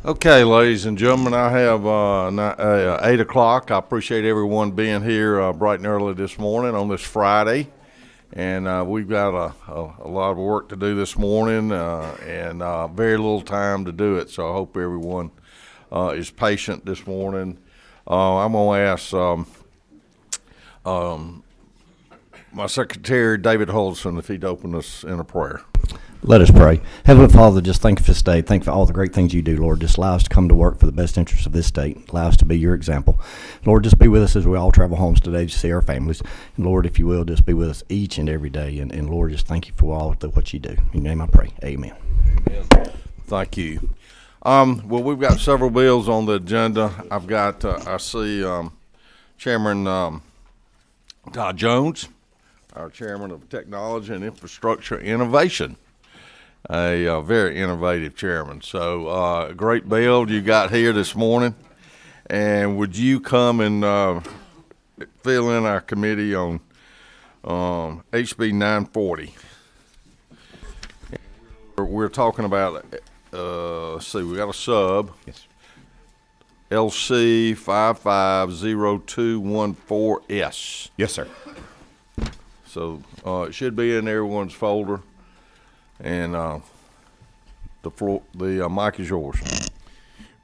Okay, ladies and gentlemen, I have 8 o'clock. I appreciate everyone being here bright and early this morning on this Friday. And we've got a lot of work to do this morning and very little time to do it. So I hope everyone is patient this morning. I'm going to ask my secretary, David Holson, if he'd open us in a prayer. Let us pray. Heavenly Father, just thank you for this day. Thank you for all the great things you do, Lord. Just allow us to come to work for the best interest of this state. Allow us to be your example. Lord, just be with us as we all travel homes today to see our families. And Lord, if you will, just be with us each and every day. And Lord, just thank you for all what you do. In your name I pray. Amen. Amen. Thank you. Well, we've got several bills on the agenda. I've got, I see Chairman Todd Jones, our Chairman of Technology and Infrastructure Innovation. A very innovative chairman. So great bill you got here this morning. And would you come and fill in our committee on HB 940? We're talking about, let's see, we got a sub. Yes. LC 550214S. Yes, sir. So it should be in everyone's folder. And the mic is yours.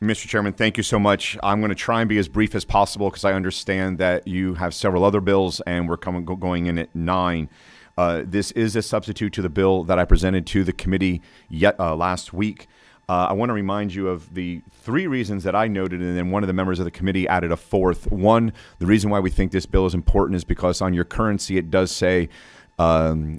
Mr. Chairman, thank you so much. I'm going to try and be as brief as possible because I understand that you have several other bills and we're going in at 9. This is a substitute to the bill that I presented to the committee last week. I want to remind you of the 3 reasons that I noted, and then one of the members of the committee added a 4th. One, the reason why we think this bill is important is because on your currency it does say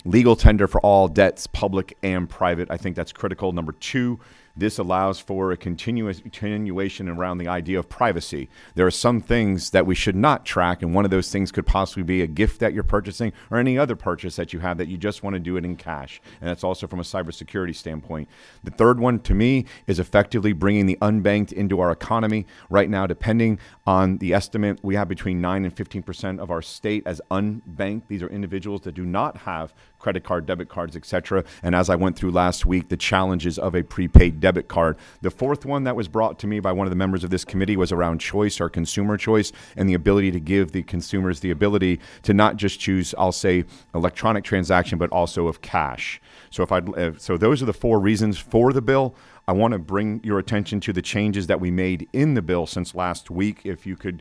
legal tender for all debts, public and private. I think that's critical. Number 2, this allows for a continuation around the idea of privacy. There are some things that we should not track, and one of those things could possibly be a gift that you're purchasing or any other purchase that you have that you just want to do it in cash. And that's also from a cybersecurity standpoint. The 3rd one, to me, is effectively bringing the unbanked into our economy. Right now, depending on the estimate, we have between 9 and 15% of our state as unbanked. These are individuals that do not have credit card, debit cards, etc. And as I went through last week, the challenges of a prepaid debit card. The 4th one that was brought to me by one of the members of this committee was around choice or consumer choice and the ability to give the consumers the ability to not just choose, I'll say, electronic transaction, but also of cash. So so those are the 4 reasons for the bill. I want to bring your attention to the changes that we made in the bill since last week. If you could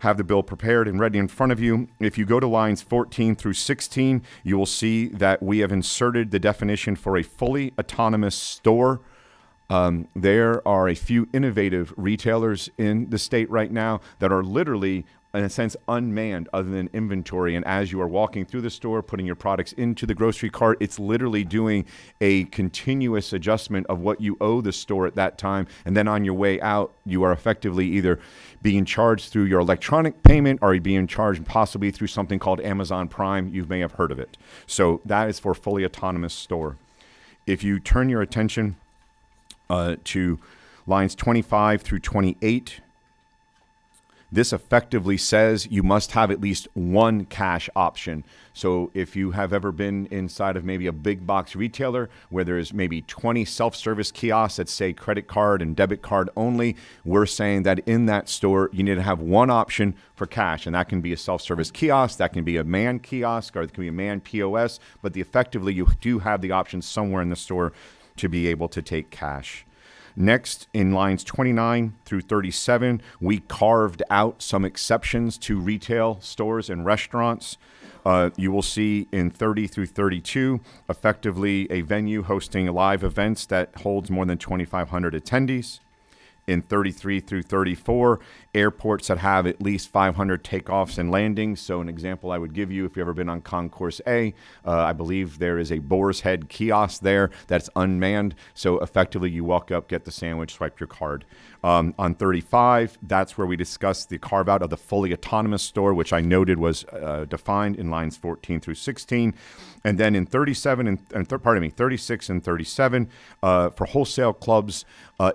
have the bill prepared and ready in front of you. If you go to lines 14 through 16, you will see that we have inserted the definition for a fully autonomous store. There are a few innovative retailers in the state right now that are literally, in a sense, unmanned other than inventory. And as you are walking through the store, putting your products into the grocery cart, it's literally doing a continuous adjustment of what you owe the store at that time. And then on your way out, you are effectively either being charged through your electronic payment or being charged possibly through something called Amazon Prime. You may have heard of it. So that is for fully autonomous store. If you turn your attention to lines 25 through 28, this effectively says you must have at least one cash option. So if you have ever been inside of maybe a big box retailer where there's maybe 20 self-service kiosks that say credit card and debit card only, we're saying that in that store you need to have one option for cash. And that can be a self-service kiosk, that can be a manned kiosk, or it can be a manned POS. But effectively you do have the option somewhere in the store to be able to take cash. Next, in lines 29 through 37, we carved out some exceptions to retail stores and restaurants. You will see in 30 through 32, effectively a venue hosting live events that holds more than 2,500 attendees. In 33 through 34, airports that have at least 500 takeoffs and landings. So an example I would give you, if you've ever been on Concourse A, I believe there is a Boar's Head kiosk there that's unmanned. So effectively you walk up, get the sandwich, swipe your card. On 35, that's where we discussed the carve out of the fully autonomous store, which I noted was defined in lines 14 through 16. And then in 36 and 37, for wholesale clubs,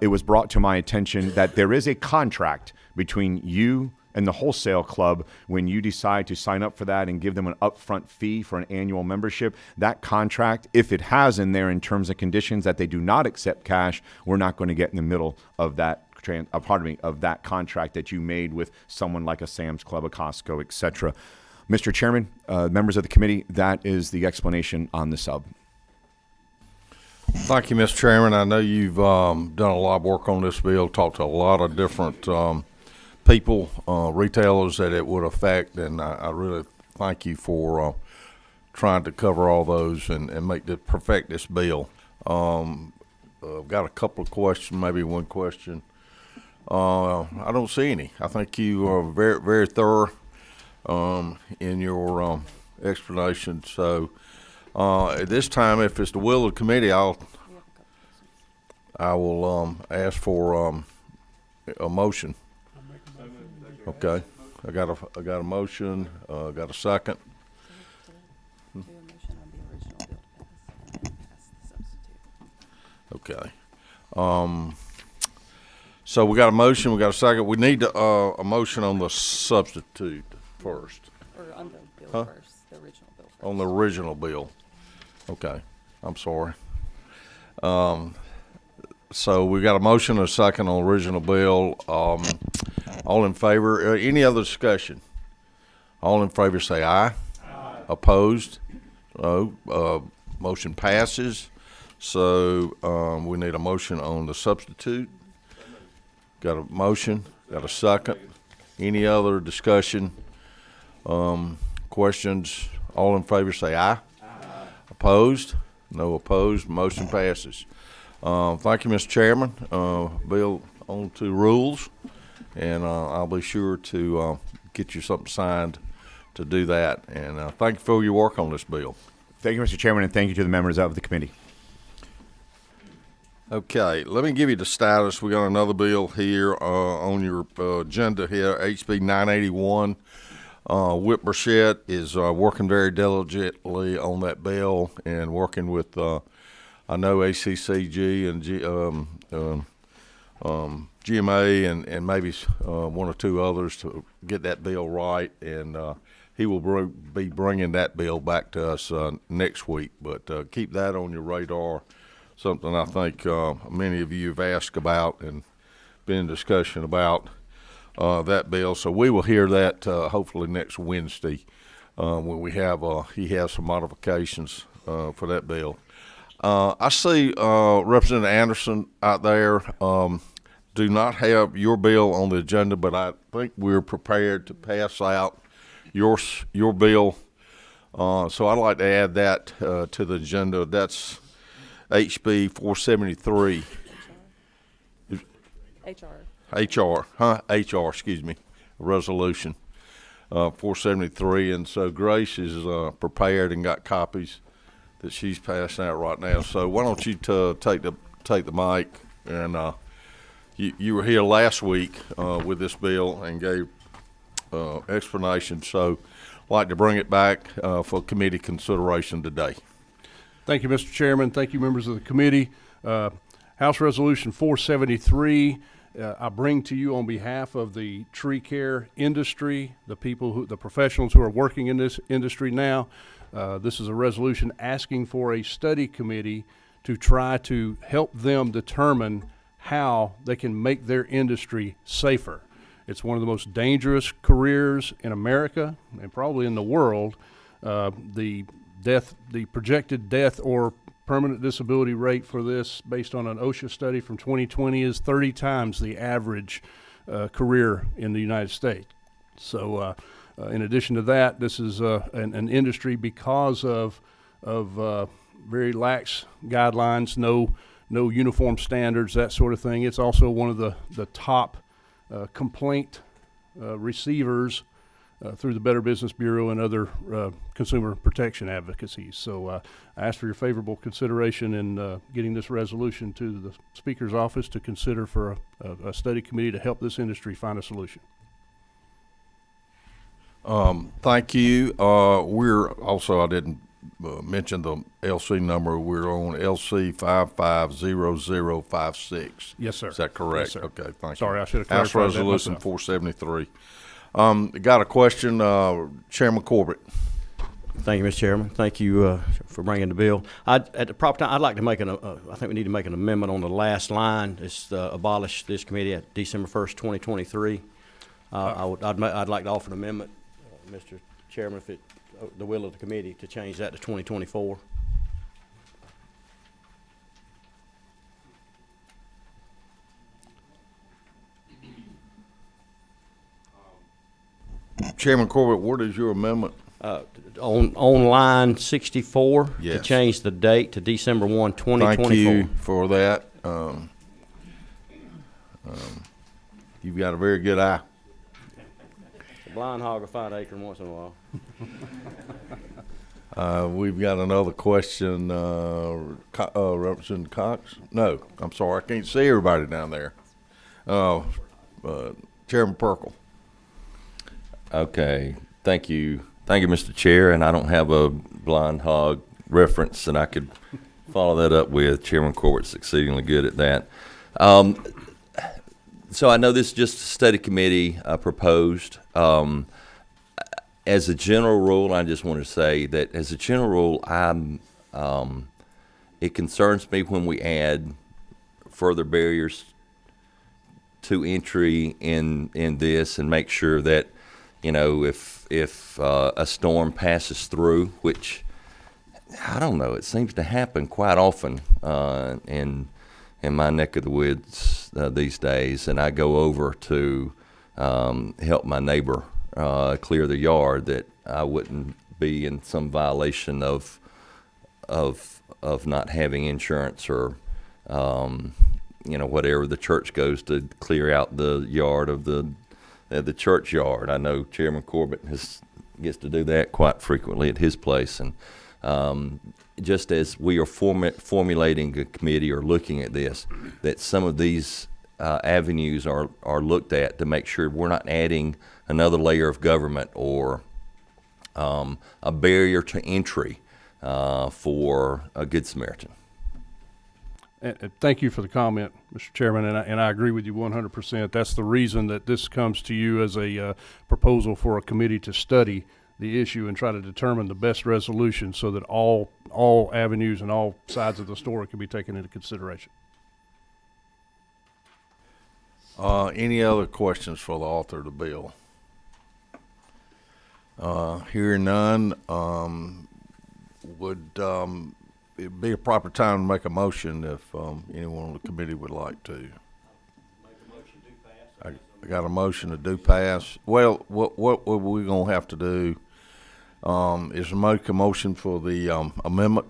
it was brought to my attention that there is a contract between you, and the wholesale club, when you decide to sign up for that and give them an upfront fee for an annual membership, that contract, if it has in there in terms and conditions that they do not accept cash, we're not going to get in the middle of that of that contract that you made with someone like a Sam's Club, a Costco, etc. Mr. Chairman, members of the committee, that is the explanation on the sub. Thank you, Mr. Chairman. I know you've done a lot of work on this bill, talked to a lot of different people, retailers that it would affect, and I really thank you for trying to cover all those and perfect this bill. I've got a couple of questions, maybe one question. I don't see any. I think you are very, very thorough in your explanation. So at this time, if it's the will of the committee, I will ask for a motion. Okay, I got a motion. Got a second. Do a motion on the original bill to pass and then pass the substitute. Okay. So we got a motion. We got a second. We need a motion on the substitute first. Or on the bill first, the original bill first. On the original bill. Okay. I'm sorry. So we got a motion and a second on the original bill. All in favor? Any other discussion? All in favor say aye. Aye. Opposed? No. Motion passes. So we need a motion on the substitute. Got a motion? Got a second? Any other discussion? Questions? All in favor say aye. Aye. Opposed? No opposed. Motion passes. Thank you, Mr. Chairman. Bill, on to rules, and I'll be sure to get you something signed to do that. And thank you for your work on this bill. Thank you, Mr. Chairman, and thank you to the members of the committee. Okay, let me give you the status. We got another bill here on your agenda here, HB 981. Whit Burchett is working very diligently on that bill and working with, I know, ACCG and GMA and maybe one or two others to get that bill right. And he will be bringing that bill back to us next week. But keep that on your radar. Something I think many of you have asked about and been in discussion about that bill. So we will hear that hopefully next Wednesday when we have he has some modifications for that bill. I see Representative Anderson out there. Do not have your bill on the agenda, but I think we're prepared to pass out your bill. So I'd like to add that to the agenda. That's HB 473. HR, excuse me, resolution 473. And so Grace is prepared and got copies that she's passing out right now. So why don't you take the mic, and you were here last week with this bill and gave explanation. So I'd like to bring it back for committee consideration today. Thank you, Mr. Chairman. Thank you, members of the committee. House Resolution 473, I bring to you on behalf of the tree care industry, the professionals who are working in this industry now. This is a resolution asking for a study committee to try to help them determine how they can make their industry safer. It's one of the most dangerous careers in America and probably in the world. The projected death or permanent disability rate for this, based on an OSHA study from 2020, is 30 times the average career in the United States. So in addition to that, this is an industry, because of very lax guidelines, no uniform standards, that sort of thing. It's also one of the top complaint receivers through the Better Business Bureau and other consumer protection advocacies. So I ask for your favorable consideration in getting this resolution to the Speaker's office to consider for a study committee to help this industry find a solution. Thank you. We're also, I didn't mention the LC number. We're on LC 550056. Yes, sir. Is that correct? Yes, sir. Okay, thank you. Sorry, I should have clarified House Resolution that myself. 473. Got a question, Chairman Corbett. Thank you, Mr. Chairman. Thank you for bringing the bill. At the proper time, I'd like to make I think we need to make an amendment on the last line. It's abolish this committee at December 1st, 2023. I'd like to offer an amendment, Mr. Chairman, if the will of the committee, to change that to 2024. Chairman Corbett, what is your amendment? On line 64, to Yes. change the date to December 1, 2024. Thank you for that. You've got a very good eye. The blind hog will find acorn once in a while. We've got another question, Representative Cox? No, I'm sorry, I can't see everybody down there. Chairman Perkle. Okay, thank you, Mr. Chair. And I don't have a blind hog reference, and I could follow that up with Chairman Corbett's exceedingly good at that. So I know this is just a study committee proposed. As a general rule, I just want to say that as a general rule, it concerns me when we add further barriers to entry in this, and make sure that, if a storm passes through, which I don't know, it seems to happen quite often in my neck of the woods these days, and I go over to help my neighbor clear the yard, that I wouldn't be in some violation of not having insurance, or whatever the church goes to clear out the yard of the churchyard. I know Chairman Corbett gets to do that quite frequently at his place, and just as we are formulating a committee or looking at this, that some of these avenues are looked at to make sure we're not adding another layer of government or a barrier to entry for a Good Samaritan. Thank you for the comment, Mr. Chairman, and I agree with you 100%. That's the reason that this comes to you as a proposal for a committee to study the issue and try to determine the best resolution, so that all avenues and all sides of the story can be taken into consideration. Any other questions for the author of the bill? Hearing none, would it'd be a proper time to make a motion if anyone on the committee would like to. I got a motion to do pass. Well, what we're gonna have to do is make a motion for the amendment.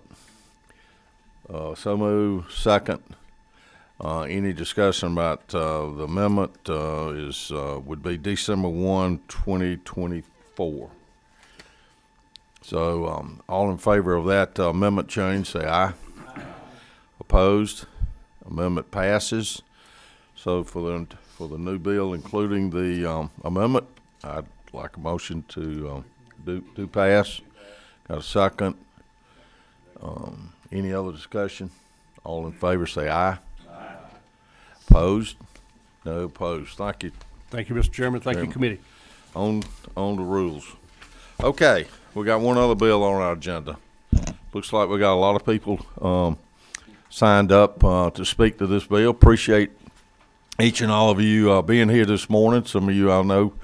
So move. Second. Any discussion about the amendment would be December 1, 2024. So all in favor of that amendment change, say aye. Opposed? Amendment passes. So for the new bill, including the amendment, I'd like a motion to do pass. Got a second? Any other discussion? All in favor, say aye. Opposed? No opposed. Thank you. Thank you, Mr. Chairman. Thank you, committee. On the rules. Okay, we got one other bill on our agenda. Looks like we got a lot of people signed up to speak to this bill. Appreciate each and all of you being here this morning. Some of you I know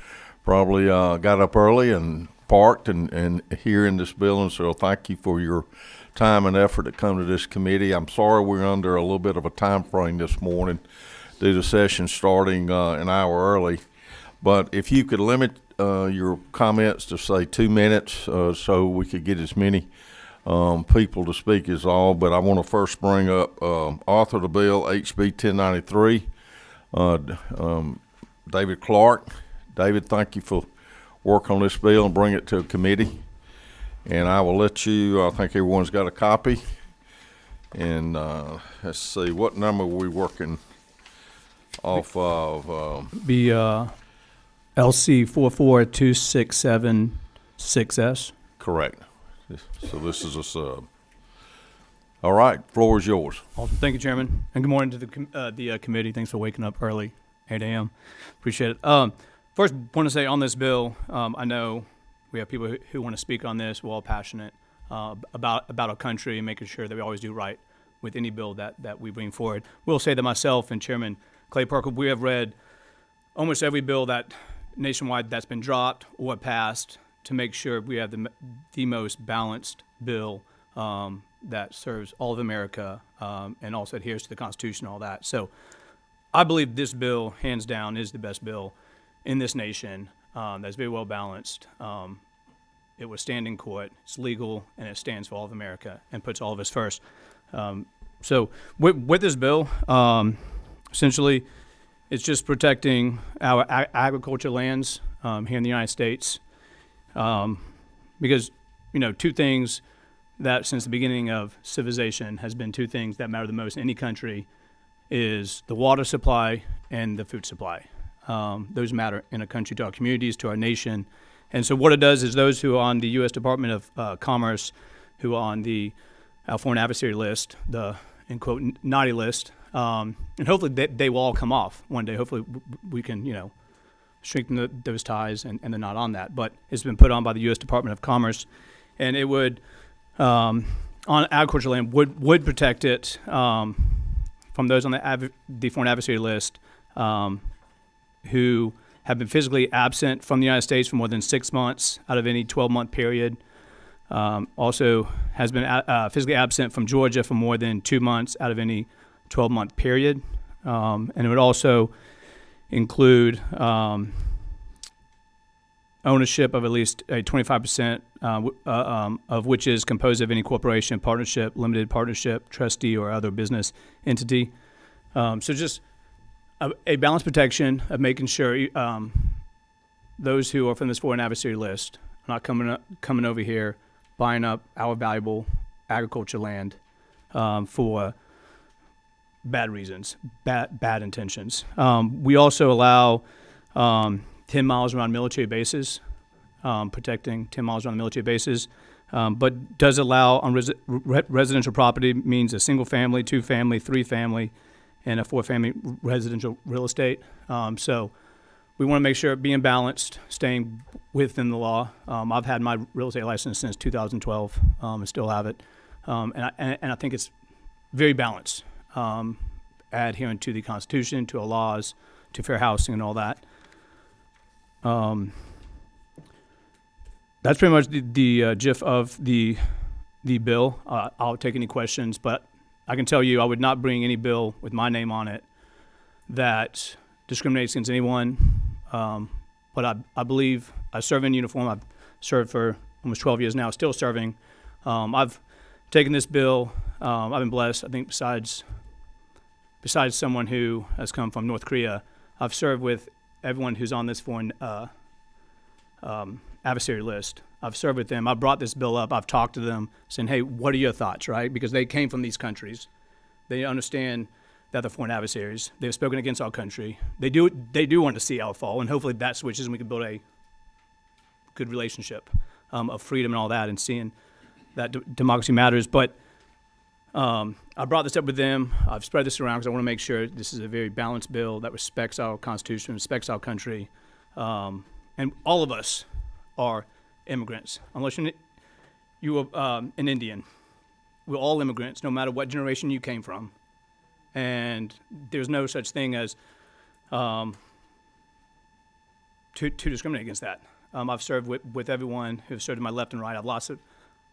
probably got up early and parked and here in this building, so thank you for your time and effort to come to this committee. I'm sorry we're under a little bit of a time frame this morning due to session starting an hour early. But if you could limit your comments to, say, 2 minutes so we could get as many people to speak as all. But I want to first bring up author of the bill, HB 1093, David Clark. David, thank you for work on this bill and bring it to a committee. And I will let you, I think everyone's got a copy. And let's see, what number are we working off of? Be LC 44267-6S. Correct. So this is a sub. All right, floor is yours. Awesome. Thank you, Chairman. And good morning to the committee. Thanks for waking up early, 8 a.m. Appreciate it. First, want to say on this bill, I know we have people who want to speak on this. We're all passionate about our country and making sure that we always do right with any bill that we bring forward. We'll say that myself and Chairman Clay Parker, we have read almost every bill that nationwide that's been dropped or passed to make sure we have the most balanced bill that serves all of America and also adheres to the Constitution and all that. So I believe this bill, hands down, is the best bill in this nation that's very well balanced. It will stand in court, it's legal, and it stands for all of America and puts all of us first. So with this bill, essentially, it's just protecting our agriculture lands here in the United States. Because, two things that since the beginning of civilization has been two things that matter the most in any country is the water supply and the food supply. Those matter in a country to our communities, to our nation. And so what it does is those who are on the U.S. Department of Commerce, who are on the foreign adversary list, the, in quote, naughty list, and hopefully they will all come off one day. Hopefully we can, strengthen those ties and they're not on that. But it's been put on by the U.S. Department of Commerce, and it would, on agricultural land, would protect it from those on the foreign adversary list who have been physically absent from the United States for more than 6 months out of any 12-month period. Also has been physically absent from Georgia for more than 2 months out of any 12-month period. And it would also include ownership of at least a 25% of which is composed of any corporation, partnership, limited partnership, trustee, or other business entity. So just a balanced protection of making sure those who are from this foreign adversary list are not coming over here, buying up our valuable agriculture land for bad reasons, bad intentions. We also allow 10 miles around military bases, protecting 10 miles around military bases, but does allow on residential property means a single family, 2 family, 3 family, and a 4 family residential real estate. So we want to make sure being balanced, staying within the law. I've had my real estate license since 2012 and still have it. And I think it's very balanced, adhering to the Constitution, to our laws, to fair housing and all that. That's pretty much the gist of the bill. I'll take any questions, but I can tell you I would not bring any bill with my name on it that discriminates against anyone. But I believe I serve in uniform. I've served for almost 12 years now, still serving. I've taken this bill. I've been blessed. I think besides someone who has come from North Korea, I've served with everyone who's on this foreign adversary list. I've served with them. I brought this bill up. I've talked to them saying, hey, what are your thoughts, right? Because they came from these countries. They understand that they're foreign adversaries. They've spoken against our country. They do want to see our fall, and hopefully that switches and we can build a good relationship of freedom and all that, and seeing that democracy matters. But I brought this up with them. I've spread this around because I want to make sure this is a very balanced bill that respects our Constitution, respects our country. And all of us are immigrants. Unless you are an Indian. We're all immigrants, no matter what generation you came from. And there's no such thing as to discriminate against that. I've served with everyone who's served to my left and right. I've lost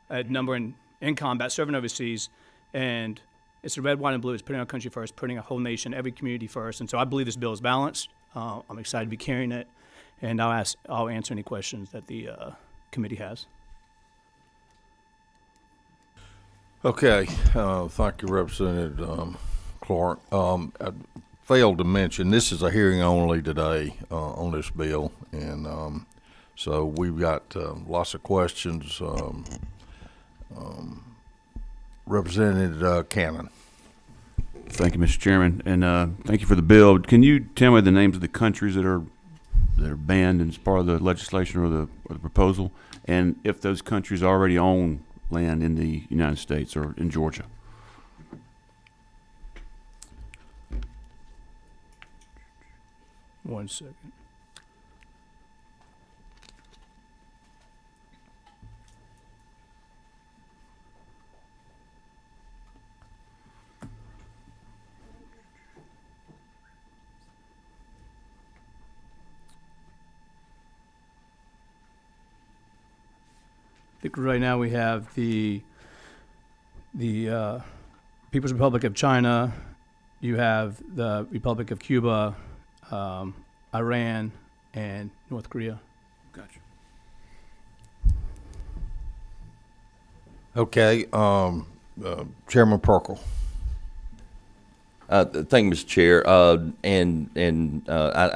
a number in combat, serving overseas. And it's the red, white, and blue. It's putting our country first, putting our whole nation, every community first. And so I believe this bill is balanced. I'm excited to be carrying it. And I'll answer any questions that the committee has. Okay, thank you, Representative Clark. I failed to mention, this is a hearing only today on this bill, and so we've got lots of questions. Representative Cannon. Thank you, Mr. Chairman, and thank you for the bill. Can you tell me the names of the countries that are banned as part of the legislation or the proposal, and if those countries already own land in the United States or in Georgia? One second. think right now we have the People's Republic of China. You have the Republic of Cuba, Iran, and North Korea. Gotcha. Okay, Chairman Perkle. Thank you, Mr. Chair. I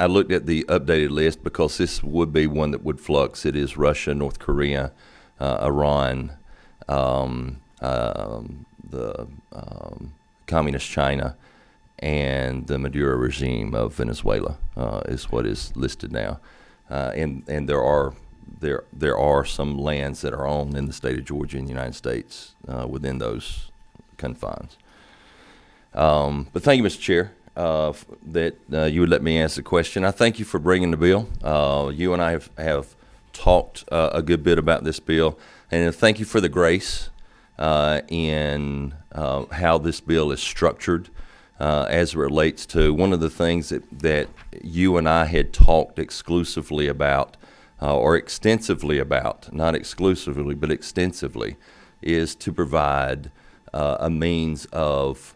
looked at the updated list because this would be one that would flux. It is Russia, North Korea, Iran, the Communist China, and the Maduro regime of Venezuela is what is listed now. And there are some lands that are owned in the state of Georgia in the United States within those confines. But thank you, Mr. Chair, that you would let me ask the question. I thank you for bringing the bill. You and I have talked a good bit about this bill, and thank you for the grace in how this bill is structured as it relates to one of the things that you and I had talked exclusively about, or extensively about, not exclusively, but extensively, is to provide a means of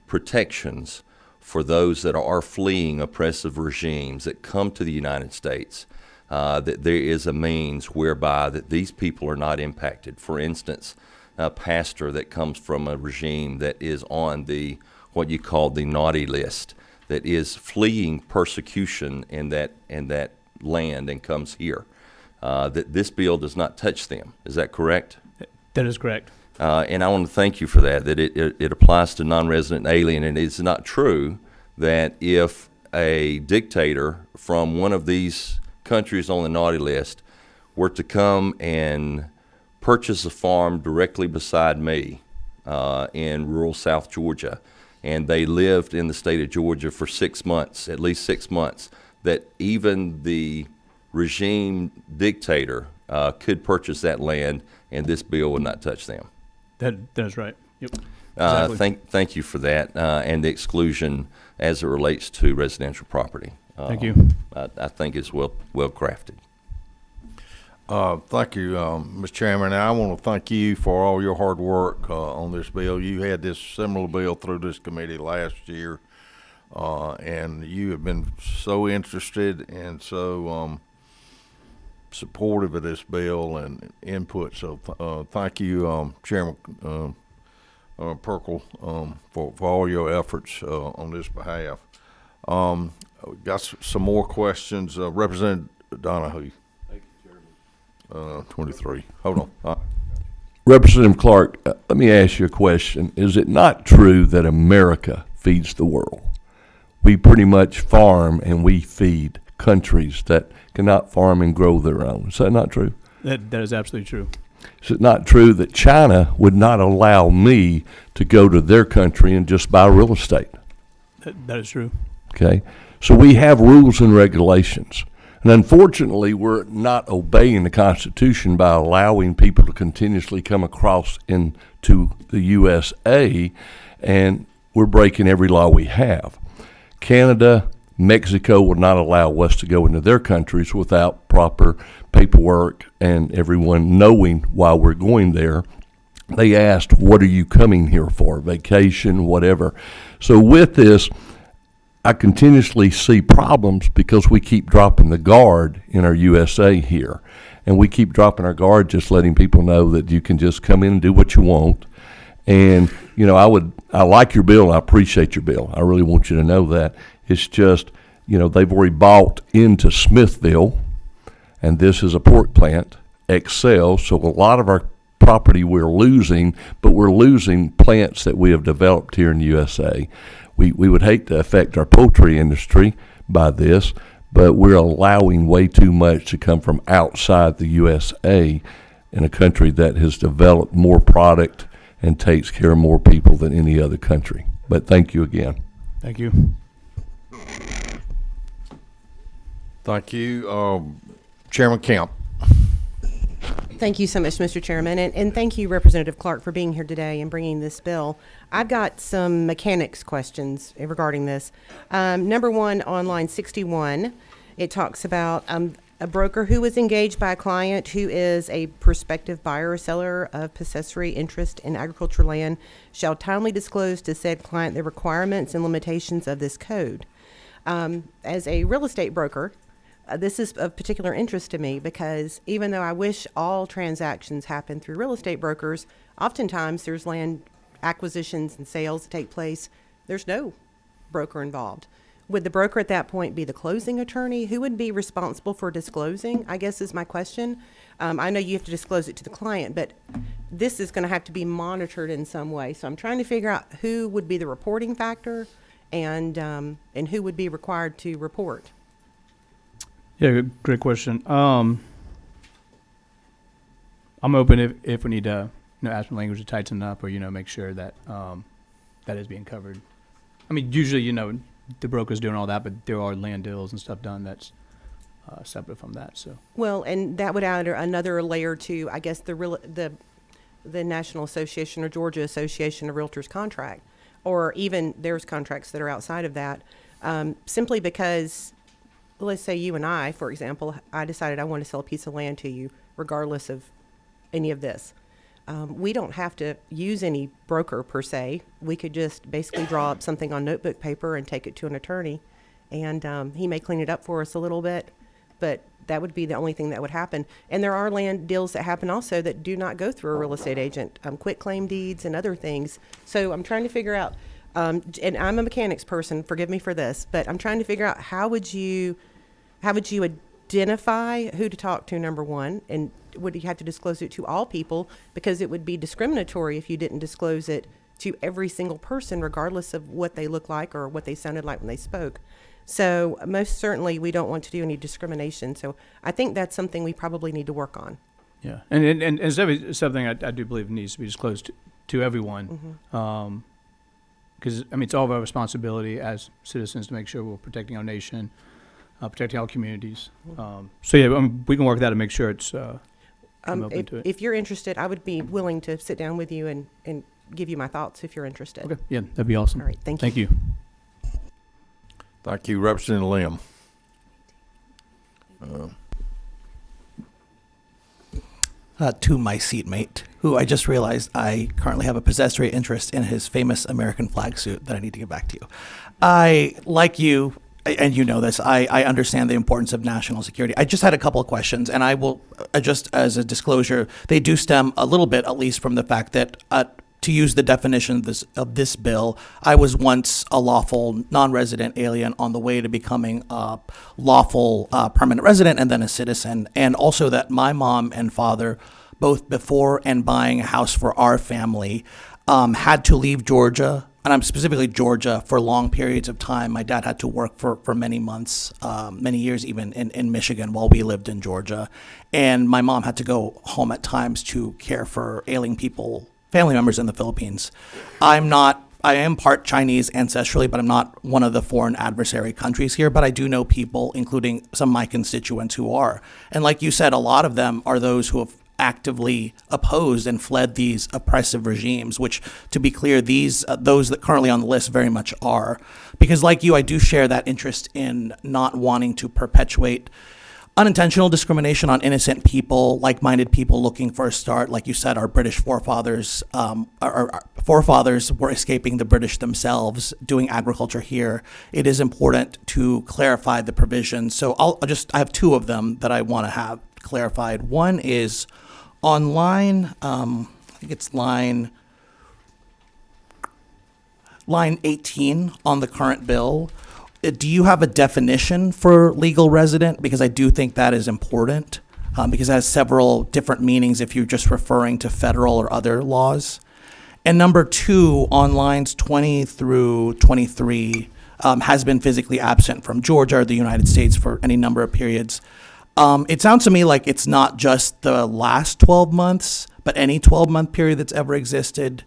protections for those that are fleeing oppressive regimes that come to the United States, that there is a means whereby that these people are not impacted. For instance, a pastor that comes from a regime that is on the what you call the naughty list, that is fleeing persecution in that land and comes here, that this bill does not touch them. Is that correct? That is correct. And I want to thank you for that it applies to non-resident alien. And it's not true that if a dictator from one of these countries on the naughty list were to come and purchase a farm directly beside me in rural South Georgia, and they lived in the state of Georgia for 6 months, at least 6 months, that even the regime dictator could purchase that land and this bill would not touch them. That is right. Yep. Exactly. Thank you for that, and the exclusion as it relates to residential property. Thank you. I think it's well crafted. Thank you, Mr. Chairman. And I want to thank you for all your hard work on this bill. You had this similar bill through this committee last year, and you have been so interested and so supportive of this bill and input. So thank you, Chairman Perkle, for all your efforts on this behalf. We've got some more questions. Representative Donahue. Thank you, Chairman. 23. Hold on. Representative Clark, let me ask you a question. Is it not true that America feeds the world? We pretty much farm and we feed countries that cannot farm and grow their own. Is that not true? That is absolutely true. Is it not true that China would not allow me to go to their country and just buy real estate? That is true. Okay? So we have rules and regulations. And unfortunately, we're not obeying the Constitution by allowing people to continuously come across into the USA, and we're breaking every law we have. Canada, Mexico will not allow us to go into their countries without proper paperwork and everyone knowing why we're going there. They asked, what are you coming here for? Vacation, whatever. So with this, I continuously see problems because we keep dropping the guard in our USA here. And we keep dropping our guard, just letting people know that you can just come in and do what you want. And, you know, I like your bill. I appreciate your bill. I really want you to know that. It's just, you know, they've already bought into Smithville, and this is a pork plant, Excel. So a lot of our property we're losing, but we're losing plants that we have developed here in the USA. We would hate to affect our poultry industry by this, but we're allowing way too much to come from outside the USA in a country that has developed more product and takes care of more people than any other country. But thank you again. Thank you. Thank you. Chairman Kemp. Thank you so much, Mr. Chairman, and thank you, Representative Clark, for being here today and bringing this bill. I've got some mechanics questions regarding this. Number one, on line 61, it talks about A broker who is engaged by a client who is a prospective buyer or seller of possessory interest in agricultural land shall timely disclose to said client the requirements and limitations of this code. As a real estate broker, this is of particular interest to me because even though I wish all transactions happen through real estate brokers, oftentimes there's land acquisitions and sales that take place. There's no broker involved. Would the broker at that point be the closing attorney? Who would be responsible for disclosing, I guess is my question. I know you have to disclose it to the client, but this is going to have to be monitored in some way. So I'm trying to figure out who would be the reporting factor and who would be required to report. Yeah, great question. I'm open if we need to, add some language to tighten up or, make sure that that is being covered. I mean, usually, the broker's doing all that, but there are land deals and stuff done that's separate from that. So Well, and that would add another layer to, I guess, the National Association or Georgia Association of Realtors contract, or even there's contracts that are outside of that, simply because, let's say you and I, for example, I decided I want to sell a piece of land to you, regardless of any of this. We don't have to use any broker per se. We could just basically draw up something on notebook paper and take it to an attorney, and he may clean it up for us a little bit, but that would be the only thing that would happen. And there are land deals that happen also that do not go through a real estate agent, quitclaim deeds and other things. So I'm trying to figure out, and I'm a mechanics person, forgive me for this, but I'm trying to figure out how would you identify who to talk to, number one, and would you have to disclose it to all people? Because it would be discriminatory if you didn't disclose it to every single person, regardless of what they look like or what they sounded like when they spoke. So most certainly we don't want to do any discrimination. So I think that's something we probably need to work on. yeah, and it's definitely something I do believe needs to be disclosed to everyone. Because, it's all of our responsibility as citizens to make sure we're protecting our nation, protecting our communities. So yeah, we can work that and make sure it's. I'm open to it. If you're interested, I would be willing to sit down with you and give you my thoughts if you're interested. Okay, yeah, that'd be awesome. All right, thank you. Thank you. Thank you, Representative Lim. To my seatmate, who I just realized I currently have a possessory interest in his famous American flag suit that I need to get back to you. I, like you, and you know this, I understand the importance of national security. I just had a couple of questions, and I will, just as a disclosure, they do stem a little bit, at least, from the fact that, to use the definition of this bill, I was once a lawful non-resident alien on the way to becoming a lawful permanent resident and then a citizen, and also that my mom and father, both before and buying a house for our family, had to leave Georgia, and I'm specifically Georgia, for long periods of time. My dad had to work for many months, many years even in Michigan while we lived in Georgia. And my mom had to go home at times to care for ailing people, family members in the Philippines. I am part Chinese ancestrally, but I'm not one of the foreign adversary countries here, but I do know people, including some of my constituents, who are. And like you said, a lot of them are those who have actively opposed and fled these oppressive regimes, which, to be clear, those that currently on the list very much are. Because like you, I do share that interest in not wanting to perpetuate unintentional discrimination on innocent people, like-minded people looking for a start. Like you said, our British forefathers, our forefathers were escaping the British themselves, doing agriculture here. It is important to clarify the provisions. So I have two of them that I want to have clarified. One is on line, I think it's line 18 on the current bill. Do you have a definition for legal resident? Because I do think that is important, because it has several different meanings if you're just referring to federal or other laws. And number two, on lines 20 through 23, has been physically absent from Georgia or the United States for any number of periods. It sounds to me like it's not just the last 12 months, but any 12-month period that's ever existed.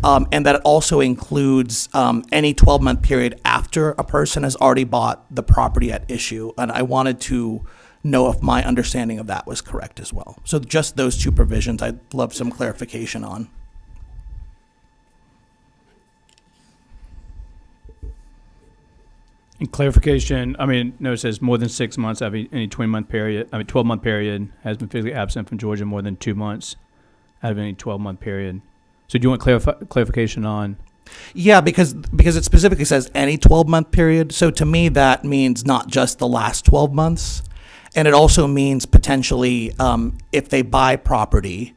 And that it also includes any 12-month period after a person has already bought the property at issue. And I wanted to know if my understanding of that was correct as well. So just those two provisions I'd love some clarification on. And clarification, I mean, no, it says more than 6 months out of any 20-month period, 12-month period has been physically absent from Georgia more than 2 months out of any 12-month period. So do you want clarification on? Yeah, because it specifically says any 12-month period. So to me, that means not just the last 12 months. And it also means potentially if they buy property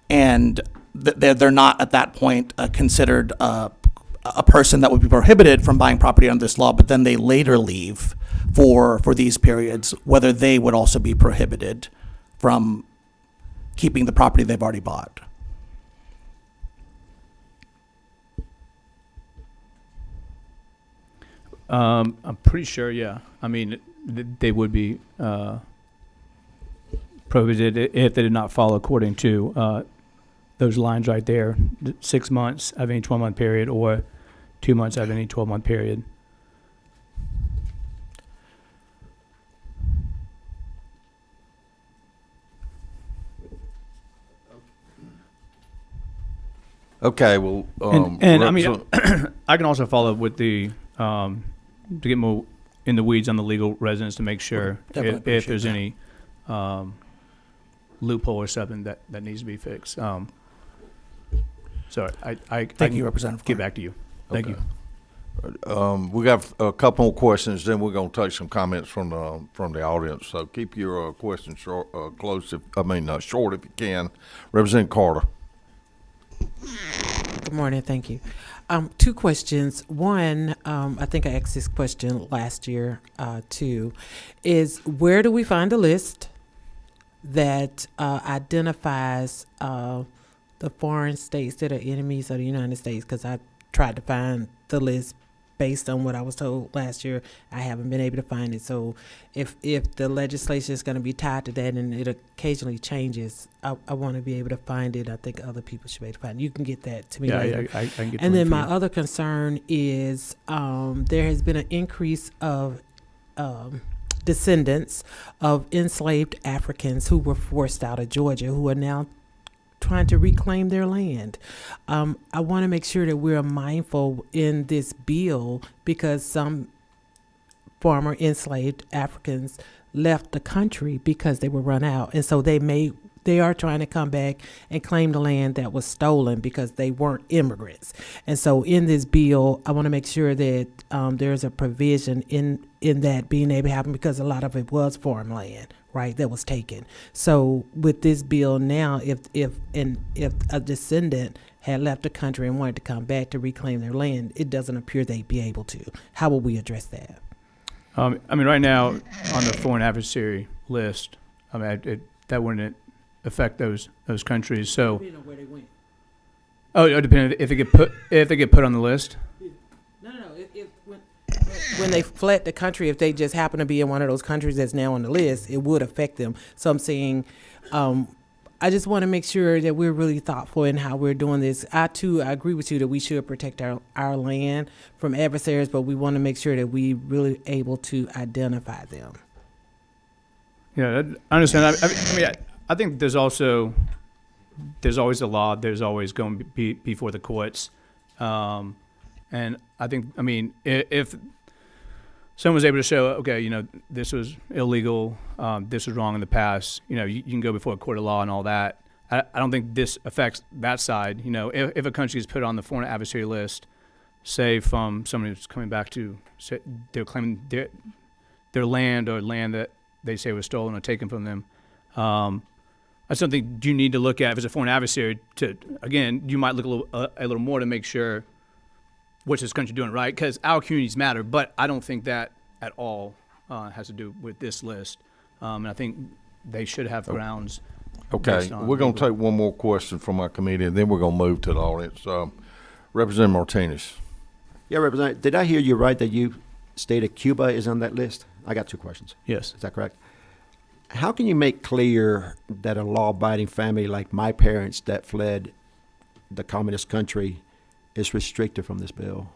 and they're not at that point considered a person that would be prohibited from buying property under this law, but then they later leave for these periods, whether they would also be prohibited from keeping the property they've already bought. I'm pretty sure, yeah. I mean, they would be prohibited if they did not follow according to those lines right there, 6 months of any 12-month period or 2 months out of any 12-month period. Okay, well, And I mean, I can also follow up with the to get more in the weeds on the legal residence to make sure Definitely if there's appreciate any loophole or something that needs to be fixed. So I Thank can you, Representative get Clark. back to you. Thank Okay. you. we got a couple more questions, then we're gonna take some comments from the audience. So keep your questions short, short if you can. Representative Carter. Good morning, thank you. Two questions. One, I think I asked this question last year, too, is where do we find a list that identifies the foreign states that are enemies of the United States? Because I tried to find the list based on what I was told last year. I haven't been able to find it. So if the legislation is going to be tied to that and it occasionally changes, I want to be able to find it. I think other people should be able to find it. You can get that to me later. I can get. And then my other concern is there has been an increase of descendants of enslaved Africans who were forced out of Georgia, who are now trying to reclaim their land. I want to make sure that we're mindful in this bill because some former enslaved Africans left the country because they were run out. And so they are trying to come back and claim the land that was stolen because they weren't immigrants. And so in this bill, I want to make sure that there's a provision in that being able to happen because a lot of it was farmland, right, that was taken. So with this bill now, if a descendant had left the country and wanted to come back to reclaim their land, it doesn't appear they'd be able to. How will we address that? I mean, right now on the foreign adversary list, I mean, that wouldn't affect those countries. So, Depending on where they went. oh, it depends if they get put on the list. No. When they fled the country, if they just happen to be in one of those countries that's now on the list, it would affect them. So I'm saying, I just want to make sure that we're really thoughtful in how we're doing this. I agree with you that we should protect our land from adversaries, but we want to make sure that we really able to identify them. Yeah, I understand. I mean, I think there's always a law. There's always going to be before the courts, and I think, I mean, if someone was able to show, okay, this was illegal, this was wrong in the past, you can go before a court of law and all that. I don't think this affects that side. If a country is put on the foreign adversary list, say from somebody who's coming back to, say, they're claiming their land or land that they say was stolen or taken from them, that's something you need to look at if it's a foreign adversary. You might look a little more to make sure what's this country doing right, because our communities matter, but I don't think that at all has to do with this list. And I think they should have grounds. Okay, based on we're going to legal. take one more question from our committee, and then we're going to move to the audience. Representative Martinez. Yeah, Representative, did I hear you right that you stated Cuba is on that list? I got two questions. Yes. Is that correct? How can you make clear that a law-abiding family like my parents that fled the communist country is restricted from this bill?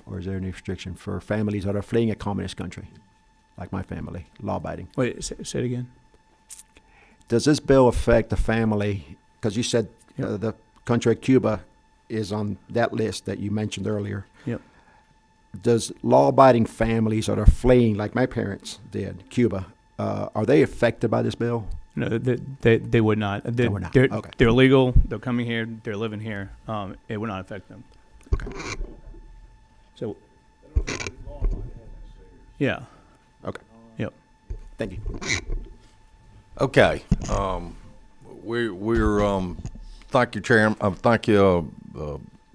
Or is there any restriction for families that are fleeing a communist country, like my family, law-abiding? Wait, say it again. Does this bill affect the family? Because you said the country of Cuba is on that list that you mentioned earlier. Yep. does law-abiding families that are fleeing, like my parents did, Cuba, are they affected by this bill? No, they would not. They would not. They're, Okay. they're legal. They're coming here. They're living here. It would not affect them. Okay. So, yeah. Okay. Yep. Thank you. Okay, we're thank you, Chairman. Thank you,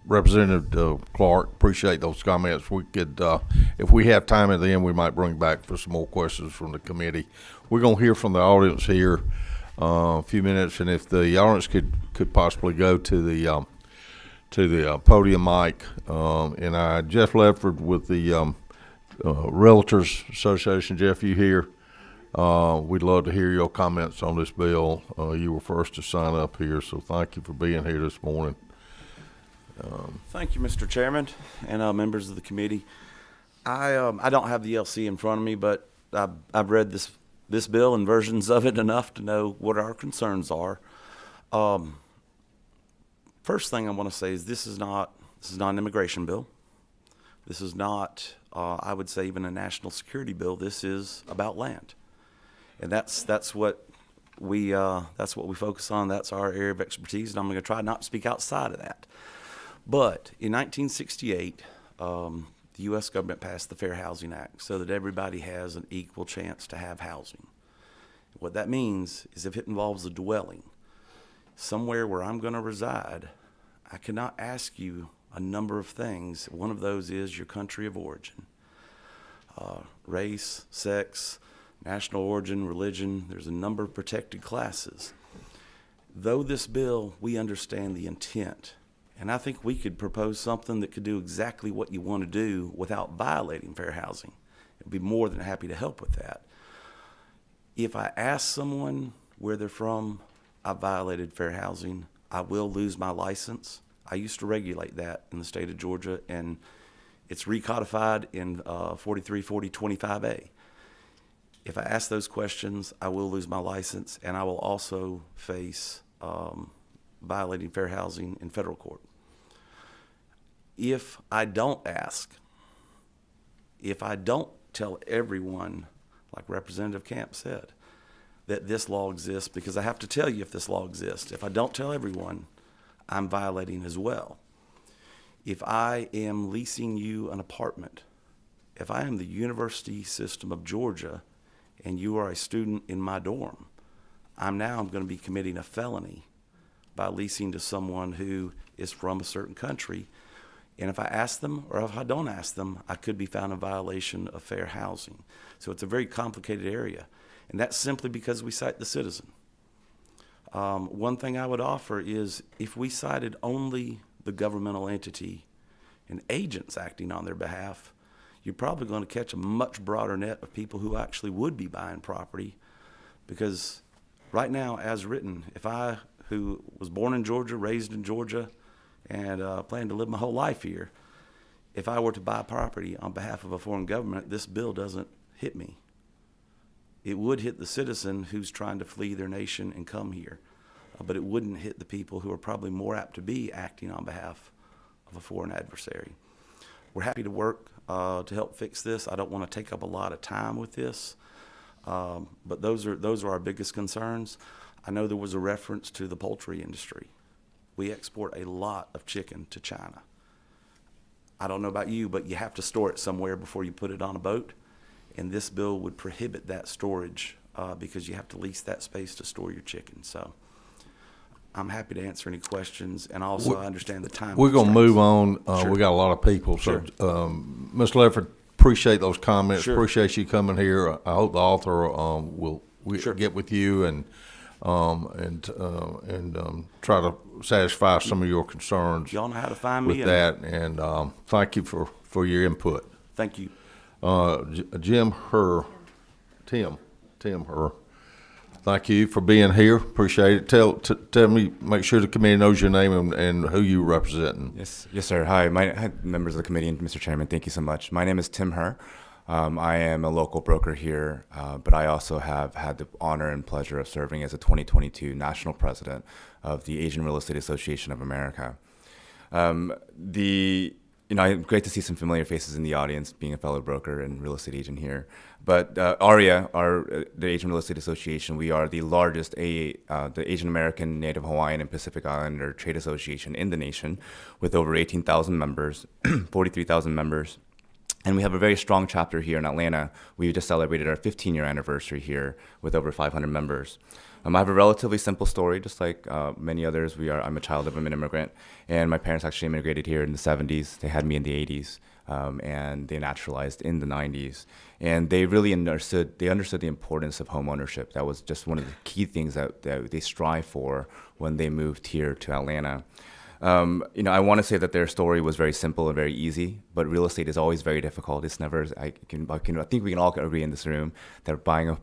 Representative Clark. Appreciate those comments. We could, if we have time at the end, we might bring back for some more questions from the committee. We're gonna hear from the audience here a few minutes, and if the audience could possibly go to the podium mic, and Jeff Ledford with the Realtors Association. Jeff, you here? We'd love to hear your comments on this bill. You were first to sign up here, so thank you for being here this morning. Thank you, Mr. Chairman, and members of the committee. I don't have the LC in front of me, but I've read this bill and versions of it enough to know what our concerns are. First thing I want to say is this is not an immigration bill. This is not, I would say, even a national security bill. This is about land. And that's what we focus on. That's our area of expertise, and I'm going to try not to speak outside of that. But in 1968, the U.S. government passed the Fair Housing Act so that everybody has an equal chance to have housing. What that means is if it involves a dwelling somewhere where I'm going to reside, I cannot ask you a number of things. One of those is your country of origin, race, sex, national origin, religion. There's a number of protected classes. Though this bill, we understand the intent, and I think we could propose something that could do exactly what you want to do without violating fair housing. I'd be more than happy to help with that. If I ask someone where they're from, I violated fair housing, I will lose my license. I used to regulate that in the state of Georgia, and it's recodified in 434025A. If I ask those questions, I will lose my license, and I will also face violating fair housing in federal court. If I don't ask, if I don't tell everyone, like Representative Camp said, that this law exists, because I have to tell you if this law exists. If I don't tell everyone, I'm violating as well. If I am leasing you an apartment, if I am the University System of Georgia, and you are a student in my dorm, I'm going to be committing a felony by leasing to someone who is from a certain country. And if I ask them, or if I don't ask them, I could be found in violation of fair housing. So it's a very complicated area. And that's simply because we cite the citizen. One thing I would offer is if we cited only the governmental entity and agents acting on their behalf, you're probably going to catch a much broader net of people who actually would be buying property. Because right now, as written, if I, who was born in Georgia, raised in Georgia, and plan to live my whole life here, if I were to buy property on behalf of a foreign government, this bill doesn't hit me. It would hit the citizen who's trying to flee their nation and come here, but it wouldn't hit the people who are probably more apt to be acting on behalf of a foreign adversary. We're happy to work to help fix this. I don't want to take up a lot of time with this, but those are our biggest concerns. I know there was a reference to the poultry industry. We export a lot of chicken to China. I don't know about you, but you have to store it somewhere before you put it on a boat, and this bill would prohibit that storage because you have to lease that space to store your chicken. So I'm happy to answer any questions, and also I understand the time. We're going to move on. Sure. We got a lot of people. So, Sure. Mr. Lefford, appreciate those comments. Sure. Appreciate you coming here. I hope the author will Sure. get with you and try to satisfy some of your concerns. Y'all know how to find me. With that, and thank you for your input. Thank you. Tim Herr. Thank you for being here. Appreciate it. Tell me, make sure the committee knows your name and who you're representing. Yes, sir. Hi, members of the committee and Mr. Chairman. Thank you so much. My name is Tim Herr. I am a local broker here, but I also have had the honor and pleasure of serving as a 2022 national president of the Asian Real Estate Association of America. great to see some familiar faces in the audience, being a fellow broker and real estate agent here. But ARIA, the Asian Real Estate Association, we are the largest the Asian American, Native Hawaiian, and Pacific Islander trade association in the nation, with over 18,000 members, 43,000 members. And we have a very strong chapter here in Atlanta. We just celebrated our 15-year anniversary here with over 500 members. I have a relatively simple story, just like many others. I'm a child of an immigrant, and my parents actually immigrated here in the 70s. They had me in the 80s, and they naturalized in the 90s. And they really understood the importance of home ownership. That was just one of the key things that they strive for when they moved here to Atlanta. I want to say that their story was very simple and very easy, but real estate is always very difficult. It's never, I think we can all agree in this room that buying or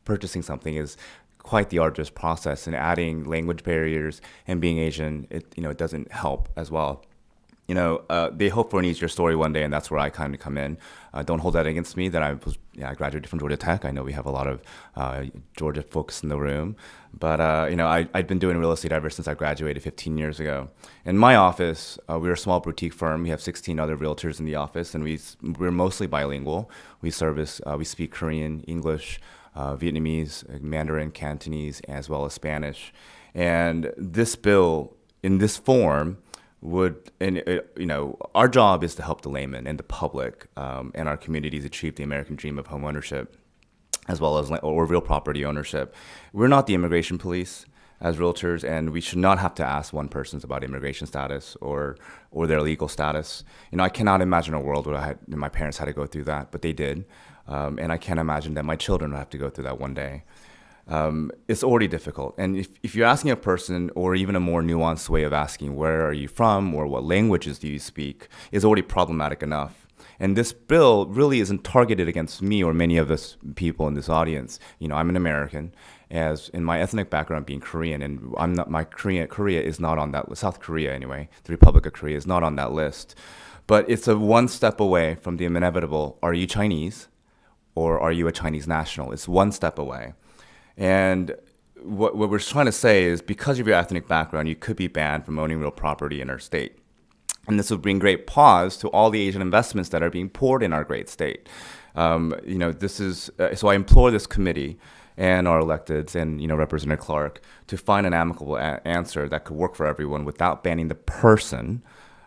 purchasing something is quite the arduous process, and adding language barriers and being Asian, it doesn't help as well. They hope for an easier story one day, and that's where I kind of come in. Don't hold that against me that I graduated from Georgia Tech. I know we have a lot of Georgia folks in the room, but I've been doing real estate ever since I graduated 15 years ago. In my office, we're a small boutique firm. We have 16 other realtors in the office, and we're mostly bilingual. We speak Korean, English, Vietnamese, Mandarin, Cantonese, as well as Spanish. And this bill, in this form, our job is to help the layman and the public and our communities achieve the American dream of home ownership, as well as or real property ownership. We're not the immigration police as realtors, and we should not have to ask one person about immigration status or their legal status. I cannot imagine a world where my parents had to go through that, but they did. And I can't imagine that my children will have to go through that one day. It's already difficult. And if you're asking a person, or even a more nuanced way of asking, where are you from, or what languages do you speak, is already problematic enough. And this bill really isn't targeted against me or many of us people in this audience. I'm an American, as in my ethnic background being Korean, and Korea is not on that list. South Korea anyway, the Republic of Korea is not on that list. But it's a one step away from the inevitable, are you Chinese? Or are you a Chinese national? It's one step away. And what we're trying to say is, because of your ethnic background, you could be banned from owning real property in our state. And this would bring great pause to all the Asian investments that are being poured in our great state. So I implore this committee and our electeds and Representative Clark to find an amicable answer that could work for everyone without banning the person.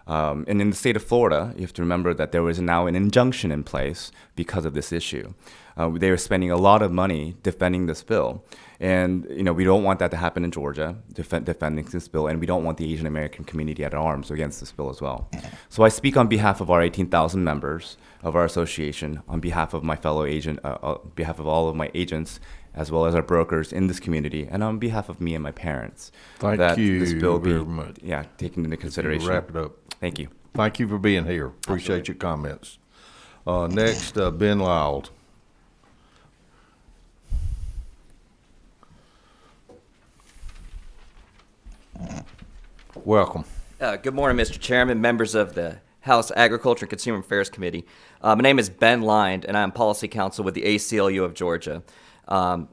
And in the state of Florida, you have to remember that there is now an injunction in place because of this issue. They are spending a lot of money defending this bill. And we don't want that to happen in Georgia, defending this bill, and we don't want the Asian American community at arms against this bill as well. So I speak on behalf of our 18,000 members of our association, on behalf of my fellow agent, behalf of all of my agents, as well as our brokers in this community, and on behalf of me and my parents. Thank you this bill very much. Yeah, taken into consideration. Wrap it up. Thank you. Thank you for being here. Appreciate your comments. Next, Ben Loud. Welcome. Good morning, Mr. Chairman, members of the House Agriculture and Consumer Affairs Committee. My name is Ben Lind, and I'm Policy Counsel with the ACLU of Georgia. I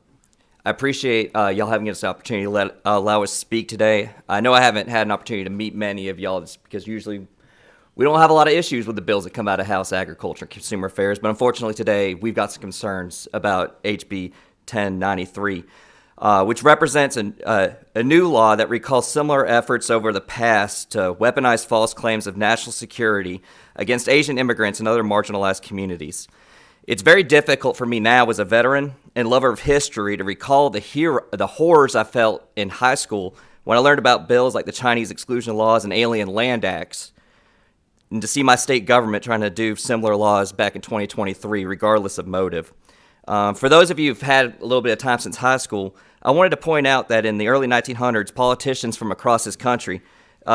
appreciate y'all having this opportunity to allow us to speak today. I know I haven't had an opportunity to meet many of y'all because usually we don't have a lot of issues with the bills that come out of House Agriculture and Consumer Affairs, but unfortunately today we've got some concerns about HB 1093, which represents a new law that recalls similar efforts over the past to weaponize false claims of national security against Asian immigrants and other marginalized communities. It's very difficult for me now as a veteran and lover of history to recall the horrors I felt in high school when I learned about bills like the Chinese exclusion laws and alien land acts, and to see my state government trying to do similar laws back in 2023, regardless of motive. For those of you who've had a little bit of time since high school, I wanted to point out that in the early 1900s, politicians from across this country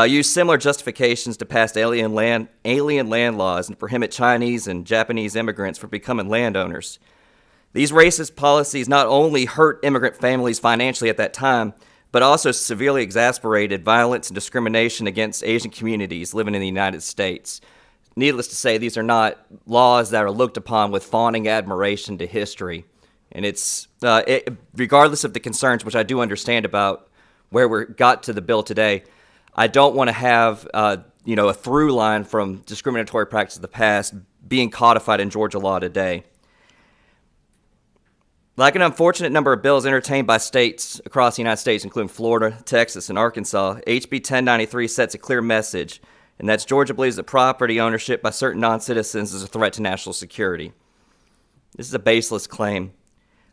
used similar justifications to pass alien land laws and prohibit Chinese and Japanese immigrants from becoming landowners. These racist policies not only hurt immigrant families financially at that time, but also severely exacerbated violence and discrimination against Asian communities living in the United States. Needless to say, these are not laws that are looked upon with fawning admiration to history. And it's, regardless of the concerns, which I do understand about where we got to the bill today, I don't want to have a through line from discriminatory practices of the past being codified in Georgia law today. Like an unfortunate number of bills entertained by states across the United States, including Florida, Texas, and Arkansas, HB 1093 sets a clear message, and that's Georgia believes that property ownership by certain non-citizens is a threat to national security. This is a baseless claim.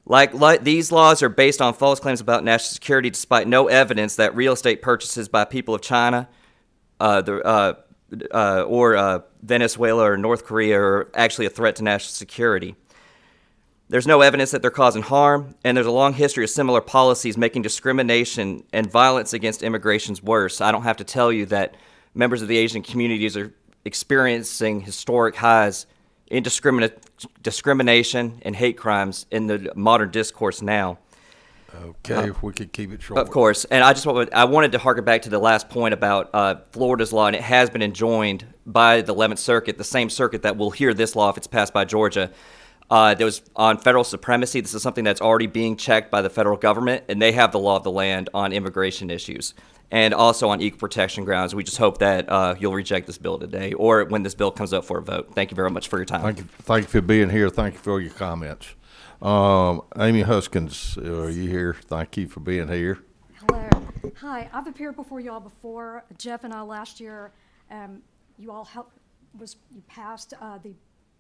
Like these laws are based on false claims about national security, despite no evidence that real estate purchases by people of China, or Venezuela or North Korea are actually a threat to national security. There's no evidence that they're causing harm, and there's a long history of similar policies making discrimination and violence against immigrations worse. I don't have to tell you that members of the Asian communities are experiencing historic highs in discrimination and hate crimes in the modern discourse now. Okay, if we could keep it short. Of course, and I wanted to harken back to the last point about Florida's law, and it has been enjoined by the 11th Circuit, the same circuit that will hear this law if it's passed by Georgia. That was on federal supremacy. This is something that's already being checked by the federal government, and they have the law of the land on immigration issues and also on equal protection grounds. We just hope that you'll reject this bill today or when this bill comes up for a vote. Thank you very much for your time. Thank you for being here. Thank you for your comments. Amy Huskins, are you here? Thank you for being here. Hello. Hi. I've appeared before you all before. Jeff and I last year, you all you passed the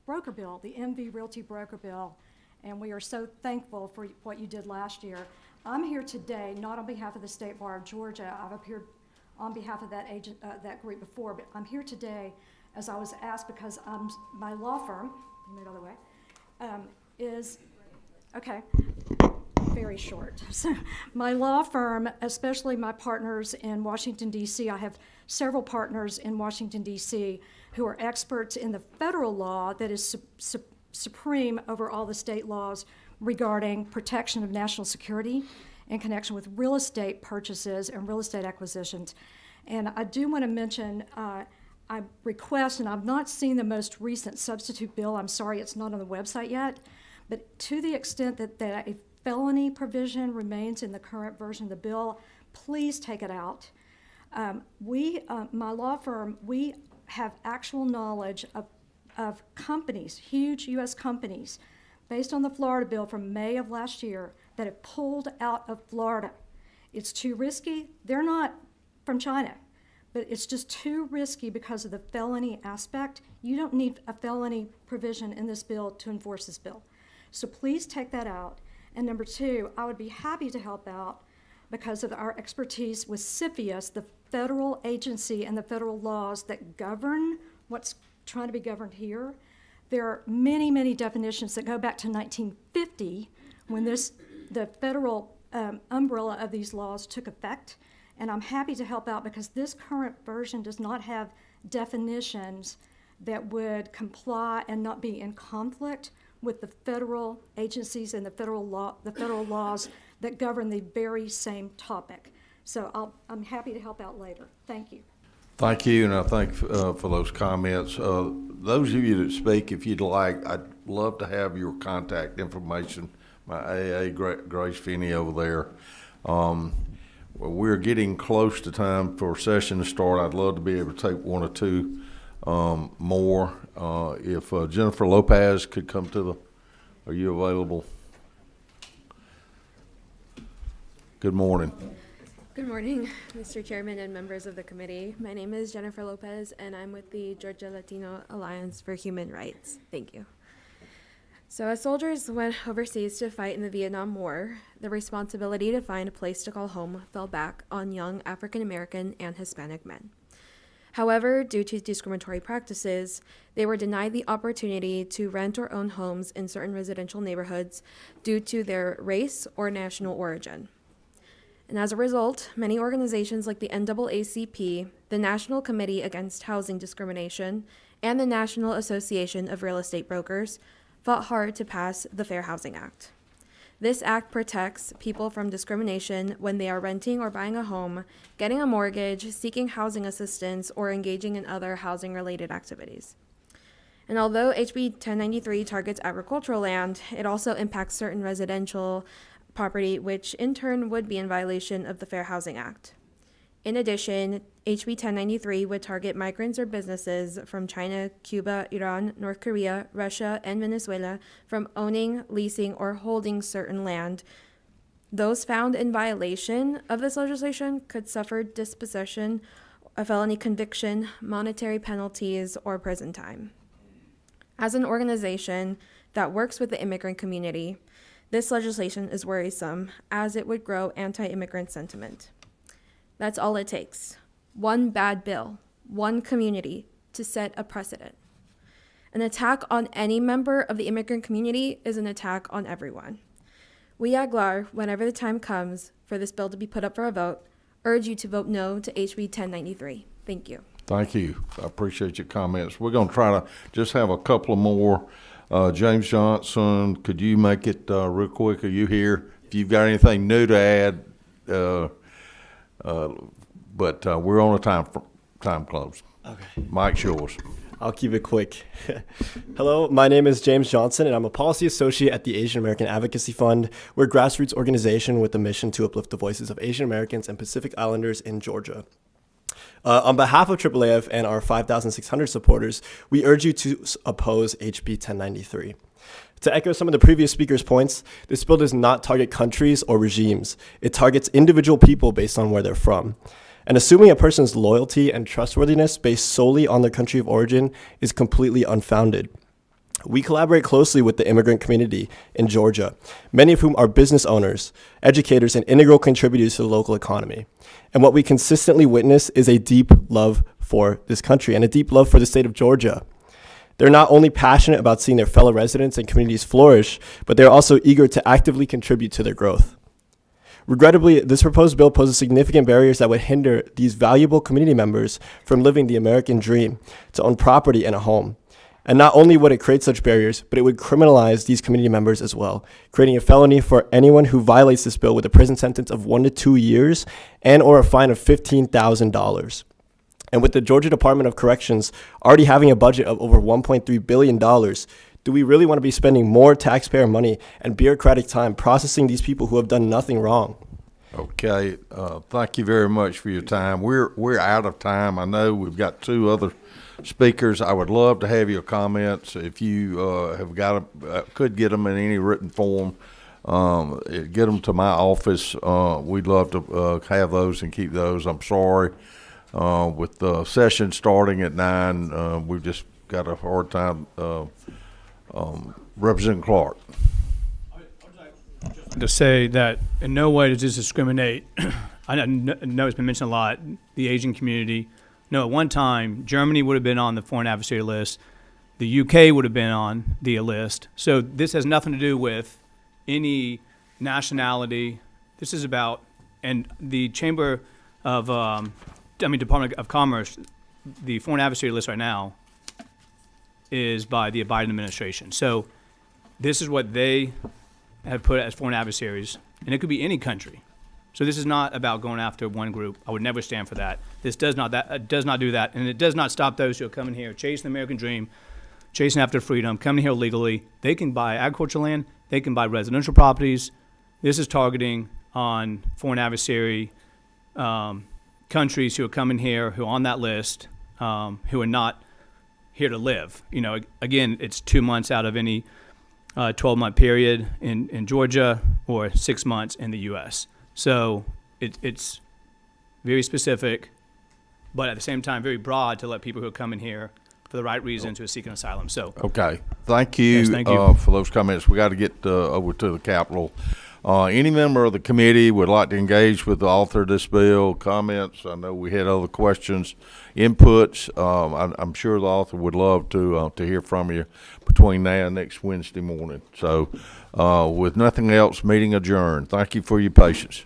broker bill, the MV Realty broker bill, and we are so thankful for what you did last year. I'm here today, not on behalf of the State Bar of Georgia. I've appeared on behalf of that group before, but I'm here today as I was asked because my law firm, move out of the way, is, okay, very short. So my law firm, especially my partners in Washington, D.C., I have several partners in Washington, D.C., who are experts in the federal law that is supreme over all the state laws regarding protection of national security in connection with real estate purchases and real estate acquisitions. And I do want to mention, I request, and I've not seen the most recent substitute bill, I'm sorry it's not on the website yet, but to the extent that a felony provision remains in the current version of the bill, please take it out. My law firm, we have actual knowledge of companies, huge U.S. companies, based on the Florida bill from May of last year, that have pulled out of Florida. It's too risky. They're not from China, but it's just too risky because of the felony aspect. You don't need a felony provision in this bill to enforce this bill. So please take that out. And number two, I would be happy to help out because of our expertise with CFIUS, the federal agency and the federal laws that govern what's trying to be governed here. There are many, many definitions that go back to 1950 when the federal umbrella of these laws took effect. And I'm happy to help out because this current version does not have definitions that would comply and not be in conflict with the federal agencies and the federal laws that govern the very same topic. So I'm happy to help out later. Thank you. Thank you, and I thank for those comments. Those of you that speak, if you'd like, I'd love to have your contact information. My AA, Grace Finney over there. We're getting close to time for session to start. I'd love to be able to take one or two more. If Jennifer Lopez could come to are you available? Good morning. Good morning, Mr. Chairman and members of the committee. My name is Jennifer Lopez, and I'm with the Georgia Latino Alliance for Human Rights. Thank you. So as soldiers went overseas to fight in the Vietnam War, the responsibility to find a place to call home fell back on young African American and Hispanic men. However, due to discriminatory practices, they were denied the opportunity to rent or own homes in certain residential neighborhoods due to their race or national origin. And as a result, many organizations like the NAACP, the National Committee Against Housing Discrimination, and the National Association of Real Estate Brokers fought hard to pass the Fair Housing Act. This act protects people from discrimination when they are renting or buying a home, getting a mortgage, seeking housing assistance, or engaging in other housing-related activities. And although HB 1093 targets agricultural land, it also impacts certain residential property, which in turn would be in violation of the Fair Housing Act. In addition, HB 1093 would target migrants or businesses from China, Cuba, Iran, North Korea, Russia, and Venezuela from owning, leasing, or holding certain land. Those found in violation of this legislation could suffer dispossession, a felony conviction, monetary penalties, or prison time. As an organization that works with the immigrant community, this legislation is worrisome as it would grow anti-immigrant sentiment. That's all it takes. One bad bill, one community to set a precedent. An attack on any member of the immigrant community is an attack on everyone. We at GLAR, whenever the time comes for this bill to be put up for a vote, urge you to vote no to HB 1093. Thank you. Thank you. I appreciate your comments. We're going to try to just have a couple of more. James Johnson, could you make it real quick? Are you here? If you've got anything new to add, but we're on a time close. Okay. Mike's yours. I'll keep it quick. Hello, my name is James Johnson, and I'm a policy associate at the Asian American Advocacy Fund. We're a grassroots organization with the mission to uplift the voices of Asian Americans and Pacific Islanders in Georgia. On behalf of AAAF and our 5,600 supporters, we urge you to oppose HB 1093. To echo some of the previous speakers' points, this bill does not target countries or regimes. It targets individual people based on where they're from. And assuming a person's loyalty and trustworthiness based solely on their country of origin is completely unfounded. We collaborate closely with the immigrant community in Georgia, many of whom are business owners, educators, and integral contributors to the local economy. And what we consistently witness is a deep love for this country and a deep love for the state of Georgia. They're not only passionate about seeing their fellow residents and communities flourish, but they're also eager to actively contribute to their growth. Regrettably, this proposed bill poses significant barriers that would hinder these valuable community members from living the American dream to own property and a home. And not only would it create such barriers, but it would criminalize these community members as well, creating a felony for anyone who violates this bill with a prison sentence of 1 to 2 years and or a fine of $15,000. And with the Georgia Department of Corrections already having a budget of over $1.3 billion, do we really want to be spending more taxpayer money and bureaucratic time processing these people who have done nothing wrong? Okay, thank you very much for your time. We're out of time. I know we've got 2 other speakers. I would love to have your comments. If you have got them, could get them in any written form, get them to my office. We'd love to have those and keep those. I'm sorry, with the session starting at 9, we've just got a hard time Representative Clark. To say that in no way does this discriminate. I know it's been mentioned a lot, the Asian community. No, at one time, Germany would have been on the foreign adversary list. The UK would have been on the list. So this has nothing to do with any nationality. This is about, and the Chamber of, Department of Commerce, the foreign adversary list right now is by the Biden administration. So this is what they have put as foreign adversaries, and it could be any country. So this is not about going after one group. I would never stand for that. This does not do that, and it does not stop those who are coming here, chasing the American dream, chasing after freedom, coming here legally. They can buy agricultural land. They can buy residential properties. This is targeting on foreign adversary countries who are coming here, who are on that list, who are not here to live. You know, again, it's 2 months out of any 12-month period in Georgia or 6 months in the U.S. So it's very specific, but at the same time very broad to let people who are coming here for the right reasons who are seeking asylum. So okay, thank you, yes, thank you. For those comments. We got to get over to the Capitol. Any member of the committee would like to engage with the author of this bill, comments? I know we had other questions, inputs. I'm sure the author would love to hear from you between now and next Wednesday morning. So with nothing else, meeting adjourned. Thank you for your patience.